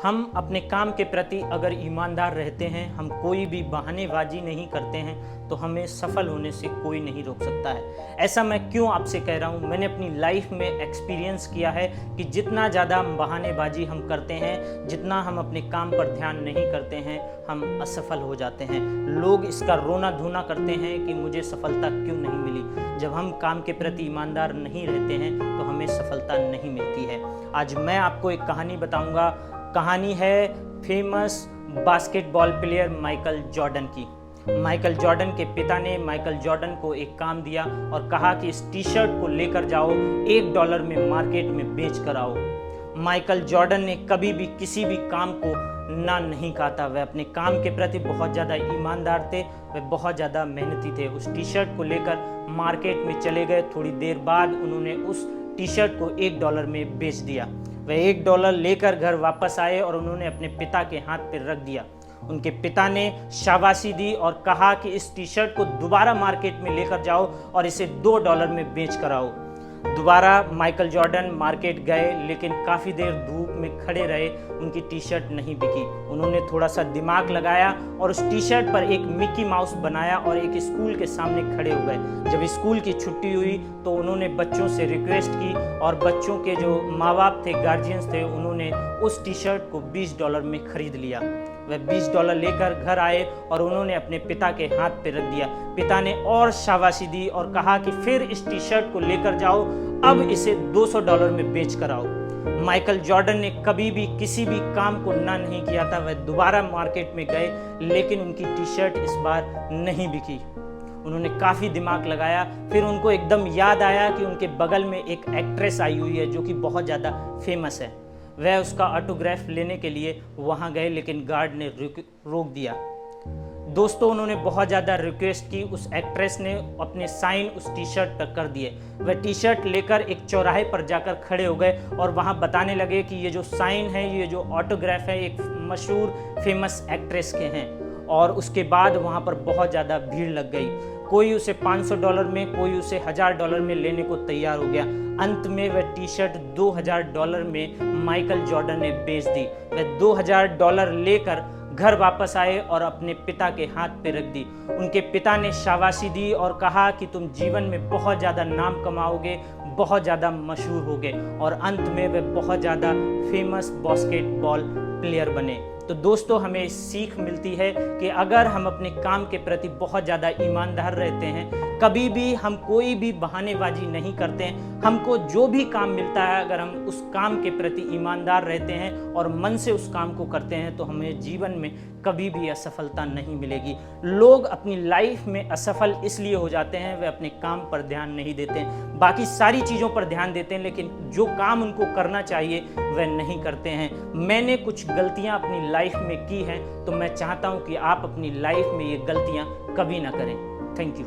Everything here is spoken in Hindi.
हम अपने काम के प्रति अगर ईमानदार रहते हैं, हम कोई भी बहानेबाजी नहीं करते हैं, तो हमें सफल होने से कोई नहीं रोक सकता है। ऐसा मैं क्यों आपसे कह रहा हूँ? मैंने अपनी लाइफ में एक्सपीरियंस किया है कि जितना ज़्यादा बहानेबाजी हम करते हैं, जितना हम अपने काम पर ध्यान नहीं करते हैं, हम असफल हो जाते हैं। लोग इसका रोना धोना करते हैं कि मुझे सफलता क्यों नहीं मिली। जब हम काम के प्रति ईमानदार नहीं रहते हैं तो हमें सफलता नहीं मिलती है। आज मैं आपको एक कहानी बताऊंगा। कहानी है famous basketball player Michael Jordan की। माइकल जॉर्डन के पिता ने माइकल जॉर्डन को एक काम दिया और कहा कि इस टी शर्ट को लेकर जाओ, $1 में मार्केट में बेच कर आओ। माइकल जॉर्डन ने कभी भी किसी भी काम को ना नहीं कहा था। वह अपने काम के प्रति बहुत ज़्यादा ईमानदार थे, वह बहुत ज़्यादा मेहनती थे। उस टी शर्ट को लेकर मार्केट में चले गए। थोड़ी देर बाद उन्होंने उस टी शर्ट को $1 में बेच दिया। वह $1 लेकर घर वापस आए और उन्होंने अपने पिता के हाथ पर रख दिया। उनके पिता ने शाबाशी दी और कहा कि इस टी शर्ट को दोबारा मार्केट में लेकर जाओ और इसे $2 में बेच कर आओ। दोबारा माइकल जॉर्डन मार्केट गए, लेकिन काफ़ी देर धूप में खड़े रहे, उनकी टी शर्ट नहीं बिकी। उन्होंने थोड़ा सा दिमाग लगाया और उस टी शर्ट पर एक मिकी माउस बनाया और एक स्कूल के सामने खड़े हो गए। जब स्कूल की छुट्टी हुई तो उन्होंने बच्चों से रिक्वेस्ट की और बच्चों के जो माँ बाप थे, गार्जियंस थे, उन्होंने उस टी शर्ट को $20 में खरीद लिया। वह $20 लेकर घर आए और उन्होंने अपने पिता के हाथ पे रख दिया। पिता ने और शाबाशी दी और कहा कि फिर इस टी शर्ट को लेकर जाओ, अब इसे $200 में बेच कर आओ। माइकल जॉर्डन ने कभी भी किसी भी काम को ना नहीं किया था। वह दोबारा मार्केट में गए, लेकिन उनकी टी शर्ट इस बार नहीं बिकी। उन्होंने काफ़ी दिमाग लगाया। फिर उनको एकदम याद आया कि उनके बगल में एक एक्ट्रेस आई हुई है जो कि बहुत ज़्यादा फेमस है। वह उसका ऑटोग्राफ लेने के लिए वहां गए, लेकिन गार्ड ने रोक दिया। दोस्तों, उन्होंने बहुत ज़्यादा रिक्वेस्ट की। उस एक्ट्रेस ने अपने साइन उस टी शर्ट पर कर दिए। वह टी शर्ट लेकर एक चौराहे पर जाकर खड़े हो गए और वहां बताने लगे कि ये जो साइन है, ये जो ऑटोग्राफ है, एक मशहूर फेमस एक्ट्रेस के हैं। और उसके बाद वहां पर बहुत ज़्यादा भीड़ लग गई। कोई उसे $500 में, कोई उसे $1000 में लेने को तैयार हो गया। अंत में वह टी शर्ट $2000 में माइकल जॉर्डन ने बेच दी। वह $2000 लेकर घर वापस आए और अपने पिता के हाथ पे रख दी। उनके पिता ने शाबाशी दी और कहा कि तुम जीवन में बहुत ज़्यादा नाम कमाओगे, बहुत ज़्यादा मशहूर होगे। और अंत में वे बहुत ज़्यादा फेमस बास्केटबॉल प्लेयर बने। तो दोस्तों, हमें सीख मिलती है कि अगर हम अपने काम के प्रति बहुत ज़्यादा ईमानदार रहते हैं, कभी भी हम कोई भी बहानेबाजी नहीं करते हैं, हमको जो भी काम मिलता है, अगर हम उस काम के प्रति ईमानदार रहते हैं और मन से उस काम को करते हैं, तो हमें जीवन में कभी भी असफलता नहीं मिलेगी। लोग अपनी लाइफ में असफल इसलिए हो जाते हैं, वे अपने काम पर ध्यान नहीं देते हैं, बाकी सारी चीज़ों पर ध्यान देते हैं, लेकिन जो काम उनको करना चाहिए वह नहीं करते हैं। मैंने कुछ गलतियां अपनी लाइफ में की हैं, तो मैं चाहता हूं कि आप अपनी लाइफ में ये गलतियां कभी ना करें। Thank you.